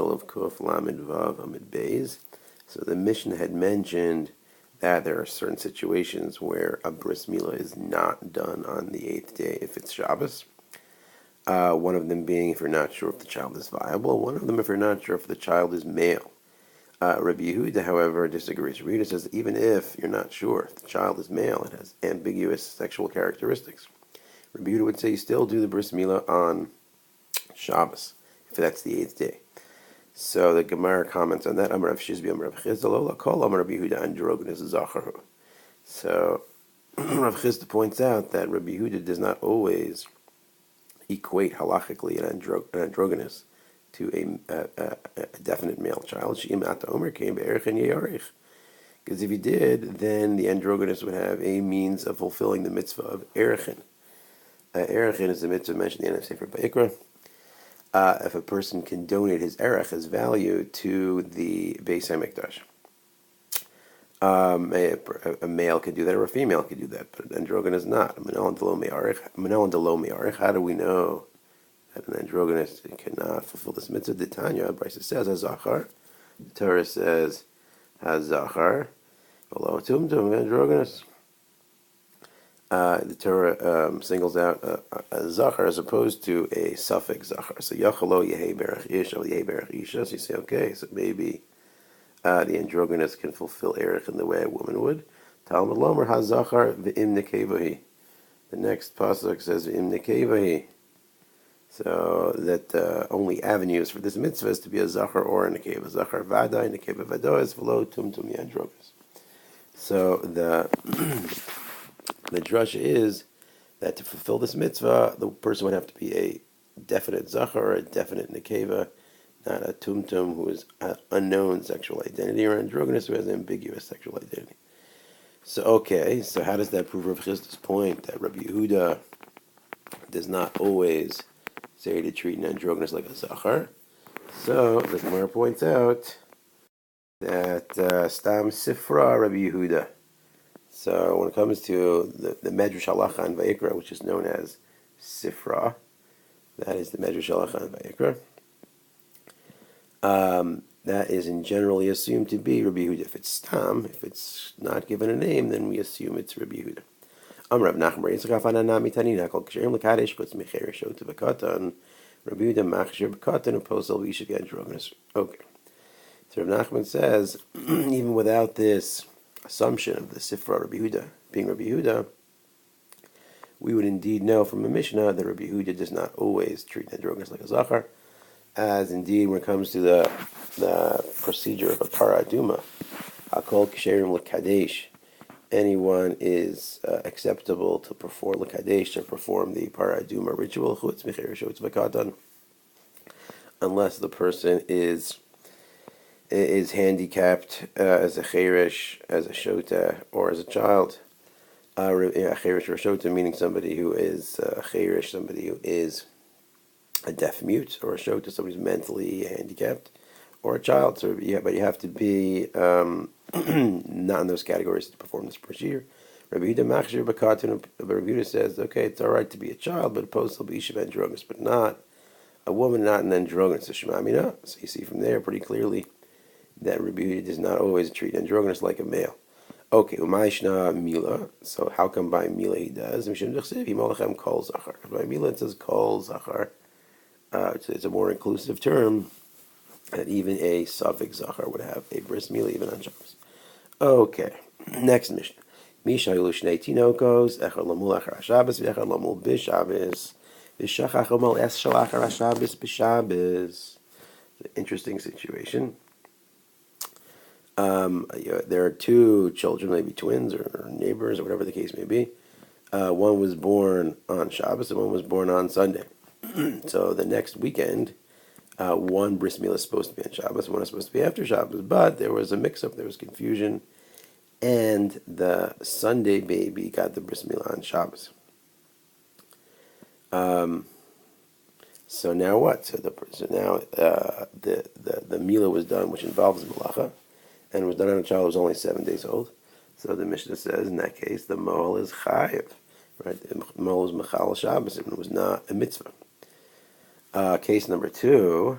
middle of Kuf Lamed Vav Amid Beis. So the Mishnah had mentioned that there are certain situations where a bris milah is not done on the 8th day if it's Shabbos. One of them being if you're not sure if the child is viable. One of them if you're not sure if the child is male. Rabbi Yehuda, however, disagrees. Rabbi Yehuda says even if you're not sure if the child is male, it has ambiguous sexual characteristics. Rabbi Yehuda would say you still do the bris milah on Shabbos, if that's the 8th day. So the Gemara comments on that. Amar Rav Shizbi, Amar Rav Chisda, Lo lakol Amar Rabbi Yehuda androgynous zacharu. So Rav Chisda points out that Rabbi Yehuda does not always equate halachically an androgynous to a definite male child. Because if he did, then the androgynous would have a means of fulfilling the mitzvah of erechin. Erechin is the mitzvah mentioned in the end of Sefer Vayikra. If a person can donate his erech, his value, to the Beis HaMikdash. A male could do that, or a female could do that, but an androgynous not. How do we know that an androgynous cannot fulfill this mitzvah? The Tanya, Bryce says, Hazachar. The Torah says, Hazachar. Below Tumtum, androgynous. The Torah singles out a zachar as opposed to a suffix zachar. So yachalo yehei berach ish or yehei berach isha. So you say, okay, so maybe the androgynous can fulfill erech in the way a woman would. Talmud lomer hazachar v'im nekevahi. The next pasuk says v'im nekevahi. So that only avenues for this mitzvah is to be a zachar or a nekeva. Zachar vadai, nekeva vadois, v'lo tumtum yandrogynous. So the drasha is that to fulfill this mitzvah, the person would have to be a definite zachar or a definite nekeva, not a tumtum who is unknown sexual identity, or androgynous who has ambiguous sexual identity. So how does that prove Rav Chisda's point that Rabbi Yehuda does not always say to treat an androgynous like a zachar? So the Gemara points out that stam sifra Rabbi Yehuda. So when it comes to the Medrash Halacha and Vayikra, which is known as Sifra, that is the Medrash Halacha and Vayikra, that is generally assumed to be Rabbi Yehuda. If it's Stam, if it's not given a name, then we assume it's Rabbi Yehuda. Rav Nachman Yitzchak Afanana Mitanina Kol Ksherim L'Kadesh Puts Mecher Shot B'Katan Rabbi Yehuda Machshir B'Katan Uposel V'Yishav Androgynous. Okay, so Rav Nachman says even without this assumption of the Sifra Rabbi Yehuda being Rabbi Yehuda, we would indeed know from a Mishnah that Rabbi Yehuda does not always treat androgynous like a zachar, as indeed when it comes to the procedure of a para aduma, Hakol Ksherim L'Kadesh, anyone is acceptable to perform L'Kadesh, to perform the para aduma ritual, Chutz Mecher Shotz B'Katan, unless the person is handicapped as a cherish, as a shota, or as a child. A cherish or a shota meaning somebody who is a cherish, somebody who is a deaf mute, or a shota, somebody who's mentally handicapped, or a child. So but you have to be not in those categories to perform this procedure. Rabbi Yehuda Machshir B'Katan. Rabbi Yehuda says, okay, it's all right to be a child, but opposed to be Ishav androgynous, but not a woman, not an androgynous. So you see from there pretty clearly that Rabbi Yehuda does not always treat androgynous like a male. Okay, umayishna mila. So how come by mila he does? By mila it says kol zachar. It's a more inclusive term, that even a suffix zachar would have a bris mila even on Shabbos. Okay, next Mishnah. Misha Yelushnei Tinokos Echad Lamul Achar Shabbos V'Echad Lamul B'Shabbos V'Shachach Omal Es Shal Achar Shabbos B'Shabbos. Interesting situation. There are two children, maybe twins or neighbors or whatever the case may be. One was born on Shabbos and one was born on Sunday. So the next weekend, one bris milah is supposed to be on Shabbos, one is supposed to be after Shabbos, but there was a mix-up, there was confusion, and the Sunday baby got the bris milah on Shabbos. So now what? So now the milah was done, which involves malacha, and was done on a child who was only 7 days old. So the Mishnah says, in that case, the mohel is chayiv, right? The mohel was mechal Shabbos, and it was not a mitzvah. Case number 2,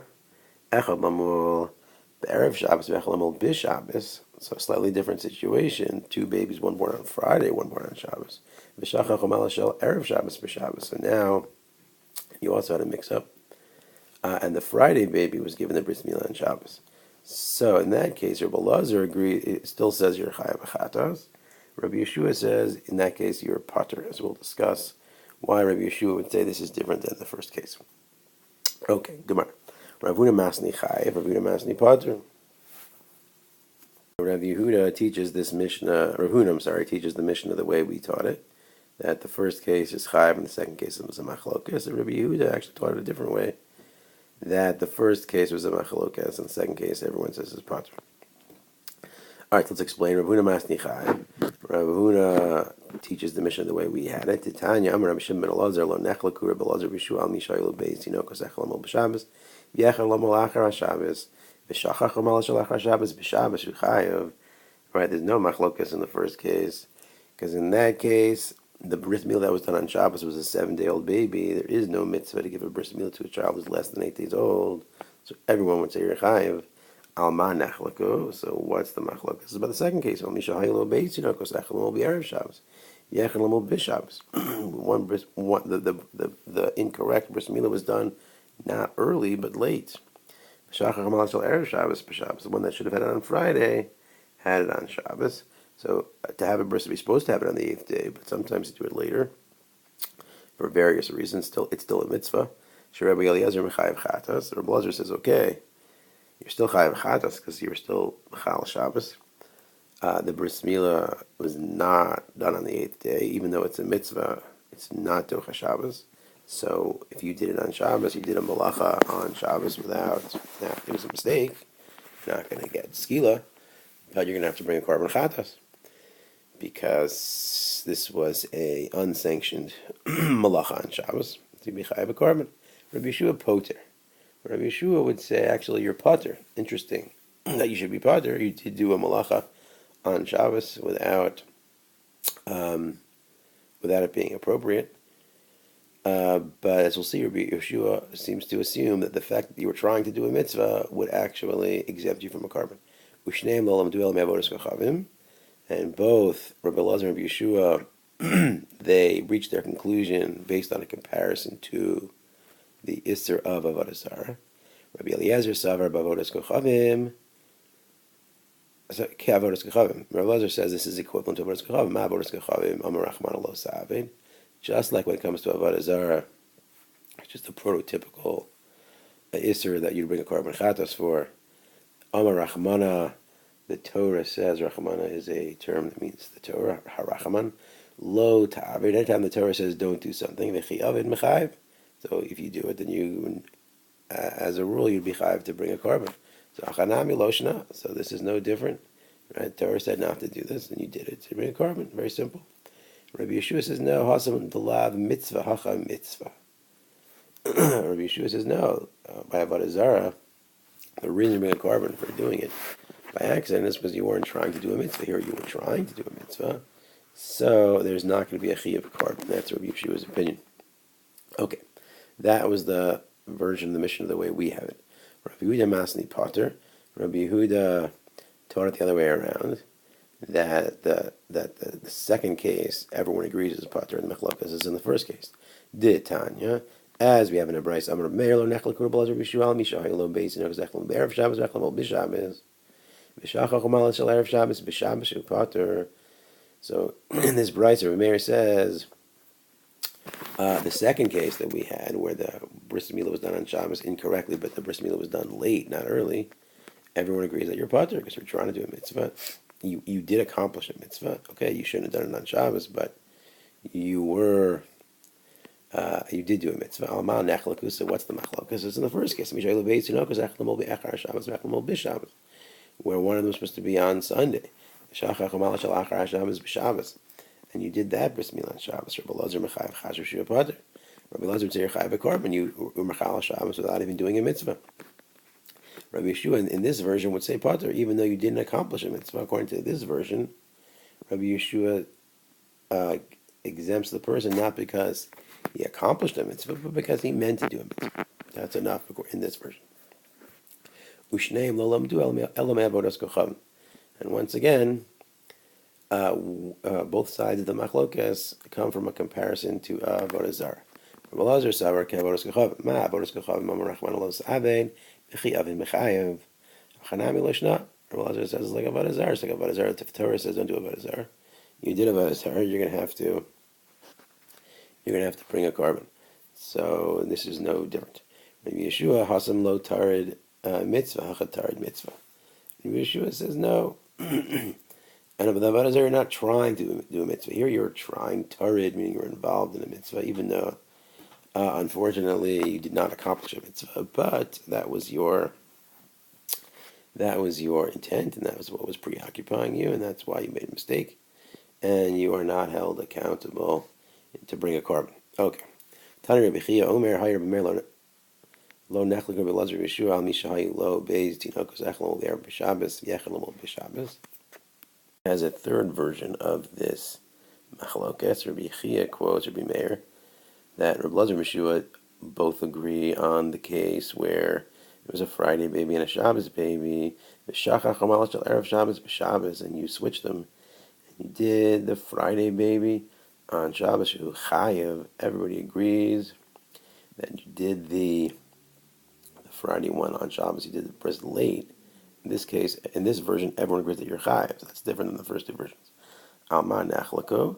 Echad lamul be'erev Shabbos, ve'echad lamul b'Shabbos. So a slightly different situation. Two babies, one born on Friday, one born on Shabbos. V'shachach u'mala shel erev Shabbos b'Shabbos. So now you also had a mix-up. And the Friday baby was given the bris milah on Shabbos. So in that case, Rabbi Elazar agreed. It still says you're chayav b'chatos. Rabbi Yeshua says in that case you're pater, as we'll discuss why Rabbi Yeshua would say this is different than the first case. Okay, Gemara. Rav Huna masni chayav, Rav Huna masni pater. Rav Yehuda teaches this Mishnah. Rav Huna, teaches the Mishnah the way we taught it. That the first case is chayav and the second case was a machlokas. And Rabbi Yehuda actually taught it a different way. That the first case was a machlokas and the second case everyone says is pater. All right, let's explain. Rav Huna masni chayav. Rav Huna teaches the Mishnah the way we had it. Titania Amar Rav Shimon ben Elazar lo nechlaku Rav Elazar b'Yeshua al mishayil beis tinokos echel lamol b'Shabbos v'yecher lamol achar haShabbos v'shachach lamol shel achar haShabbos b'Shabbos v'chayav. Right, there's no machlokas in the first case because in that case the bris milah that was done on Shabbos was a 7-day-old baby. There is no mitzvah to give a bris milah to a child who's less than 8 days old. So everyone would say you're chayav. Alma nechlaku. So what's the machlok? This is about the second case. One the incorrect bris milah was done not early but late. The one that should have had it on Friday had it on Shabbos. So to have a bris, we're supposed to have it on the 8th day, but sometimes you do it later for various reasons. It's still a mitzvah. Rabbi Elazar says, okay, you're still chayav chatas because you're still chal Shabbos. The bris milah was not done on the 8th day, even though it's a mitzvah. It's not docha Shabbos. So if you did it on Shabbos, you did a malacha on Shabbos without. Now, if it was a mistake, you're not going to get skila, but you're going to have to bring a korban chatas because this was a unsanctioned malacha on Shabbos to be chayav a korban. Rabbi Yeshua poter. Rabbi Yeshua would say, actually, you're pater. Interesting that you should be pater. You did do a malacha on Shabbos without it being appropriate. But as we'll see, Rabbi Yeshua seems to assume that the fact that you were trying to do a mitzvah would actually exempt you from a korban. And both Rabbi Elazar and Rabbi Yeshua, they reached their conclusion based on a comparison to the Isser of Avodah Zarah. Rabbi Eliezer Savar Bavodas Kochavim. Avodas Kochavim. Rabbi Eliezer says this is equivalent to Avodas Kochavim. Ma Avodas Kochavim Amar Rachman Lo Saved. Just like when it comes to Avodah Zarah, it's just a prototypical Isser that you'd bring a korban chatas for. Amar Rachmana. The Torah says Rachmana is a term that means the Torah. Harachman. Lo Ta'avid. Anytime the Torah says don't do something, V'chi Avid Mechayiv. So if you do it, then you, as a rule, you'd be chayav to bring a korban. So achanami loshna. So this is no different. Right? Torah said not to do this, and you did it to bring a korban. Very simple. Rabbi Yeshua says no. Hasam delav mitzvah hacha mitzvah. Rabbi Yeshua says no. By avodah zarah, the reason you bring a korban for doing it by accident is because you weren't trying to do a mitzvah. Here you were trying to do a mitzvah, so there's not going to be a chiyuv korban. That's Rabbi Yeshua's opinion. Okay. That was the version of the Mishnah the way we have it. Rabbi Yehuda masni pater. Rabbi Yehuda taught it the other way around. That the second case everyone agrees is pater, and the mechlokas is in the first case. Did Tanya, as we have in a brayso, Amar Meir lo nechlek Rabbi Elazar b'Yeshua al mishayil lo beis tinokos echel be'erev Shabbos v'echel lamol b'Shabbos v'shachach u'mal shel erev Shabbos b'Shabbos hu pater. So in this brayso, Rabbi Meir says. The second case that we had, where the bris milah was done on Shabbos incorrectly, but the bris milah was done late, not early, everyone agrees that you're pater because you're trying to do a mitzvah. You did accomplish a mitzvah. Okay, you shouldn't have done it on Shabbos, but you did do a mitzvah. Alma nechlaku. So what's the machlokas? It's in the first case. Where one of them was supposed to be on Sunday. And you did that bris milah on Shabbos. Rabbi Elazar mechayev chazer shua pater. Rabbi Elazar would say you're chayev a korban. You were mechal Shabbos without even doing a mitzvah. Rabbi Yeshua in this version would say pater, even though you didn't accomplish a mitzvah. According to this version, Rabbi Yeshua exempts the person not because he accomplished a mitzvah, but because he meant to do a mitzvah. That's enough in this version. Ushneim lo lamdu elo me'avodas kochavim. And once again, both sides of the machlokes come from a comparison to avodah zarah. Rabbi Elazar savar ke avodas kochavim. Ma avodas kochavim amar rachman lo savein mechi avin mechayev. Chanami lishna. Rabbi Elazar says it's like avodah zarah. It's like avodah zarah. The Torah says don't do avodah zarah. You did avodah zarah. You're gonna have to bring a carbon. So this is no different. Rabbi Yeshua hasam lo tarid mitzvah hachat tarid mitzvah. Rabbi Yeshua says no. And with avodah zarah, you're not trying to do a mitzvah. Here you're trying tarid, meaning you're involved in a mitzvah, even though unfortunately you did not accomplish a mitzvah. But that was your intent, and that was what was preoccupying you, and that's why you made a mistake, and you are not held accountable to bring a carbon. Okay. Tani Rabbi Chia Omer Hayir B'Meir Lo Nechlik Rabbi Elazar Yeshua Al Mishahay Lo Beis Tinokos Echelon L'Erev B'Shabbos Yechelon B'Shabbos. As a third version of this machlokes, Rabbi Chia quotes Rabbi Meir that Rabbi Elazar and Yeshua both agree on the case where it was a Friday baby and a Shabbos baby, V'shachach Hamal Shel Erev Shabbos B'Shabbos, and you switched them. And you did the Friday baby on Shabbos, Shu Chayev. Everybody agrees that you did the Friday one on Shabbos. You did the bris late. In this case, in this version, everyone agrees that you're Chayev. So that's different than the first two versions. Alma Nechlako.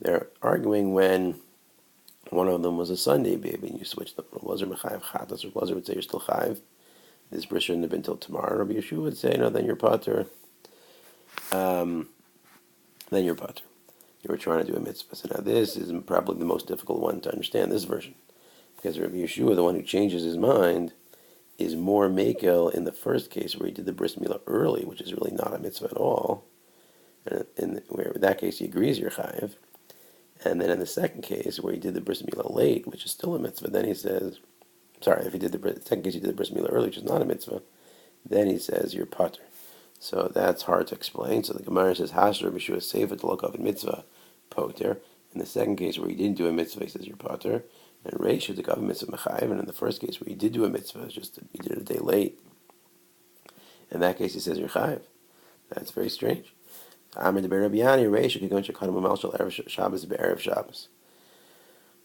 They're arguing when one of them was a Sunday baby and you switched them. Rabbi Elazar would say you're still Chayev. This bris shouldn't have been till tomorrow. Rabbi Yeshua would say, no, then you're Pater. Then you're Pater. You were trying to do a mitzvah. So now this is probably the most difficult one to understand, this version. Because Rabbi Yeshua, the one who changes his mind, is more makel in the first case where he did the bris milah early, which is really not a mitzvah at all. And in that case he agrees you're chayiv. And then in the second case where he did the bris milah late, which is still a mitzvah, then he says, if he did the second case he did the bris milah early, which is not a mitzvah, then he says you're pater. So that's hard to explain. So the Gemara says Hasher B'Shua Sefer to look up in mitzvah poter. In the second case where he didn't do a mitzvah, he says you're pater. And Reish should take a mitzvah mechayev. And in the first case where he did do a mitzvah, it's just that he did it a day late. In that case he says you're chayev. That's very strange. Amr de Rabbi Yani Reish could go into Kadam Amal Shel Erev Shabbos be'erev Shabbos.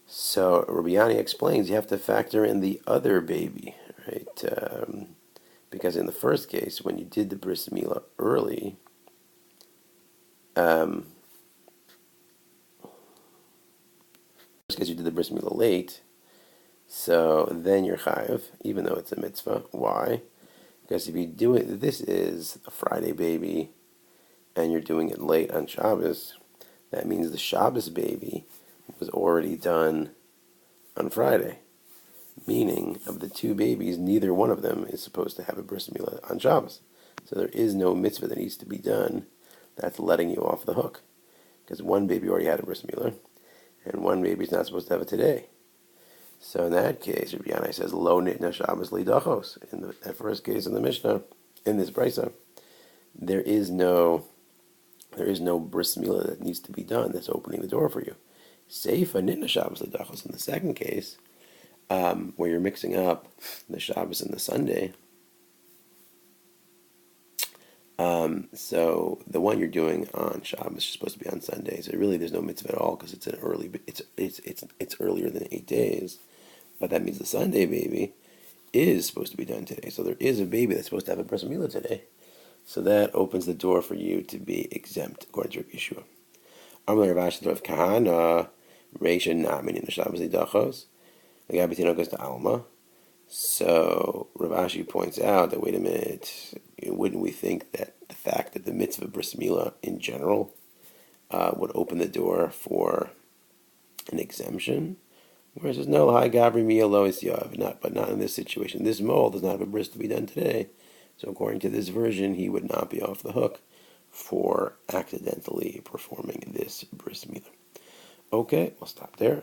So Rabbi Yani explains you have to factor in the other baby, right? Because in the first case, when you did the bris milah early, first case you did the bris milah late, so then you're chayiv, even though it's a mitzvah. Why? Because if you do it, this is a Friday baby, and you're doing it late on Shabbos, that means the Shabbos baby was already done on Friday. Meaning, of the two babies, neither one of them is supposed to have a bris milah on Shabbos. So there is no mitzvah that needs to be done that's letting you off the hook. Because one baby already had a bris milah, and one baby is not supposed to have it today. So in that case, Rabbi Yanai says, Lo nitna Shabbos lidachos. In that first case in the Mishnah, in this brisa, there is no bris milah that needs to be done that's opening the door for you. Seifa nitna Shabbos lidachos. In the second case, where you're mixing up the Shabbos and the Sunday. So the one you're doing on Shabbos is supposed to be on Sunday. So really, there's no mitzvah at all because it's an early. It's earlier than 8 days, but that means the Sunday baby is supposed to be done today. So there is a baby that's supposed to have a bris milah today. So that opens the door for you to be exempt, according to Rabbi Yeshua. Amar Rav Ashi Rav Kahana Reisha Namin in the Shabbos Lidachos. The Gabitino goes to Alma. So Rav Ashi points out that, wait a minute, wouldn't we think that the fact that the mitzvah bris milah in general would open the door for an exemption? Whereas it says, no, hi Gabri Mia Lois Yav, but not in this situation. This mole does not have a bris to be done today. So according to this version, he would not be off the hook for accidentally performing this bris milah. Okay, we'll stop there.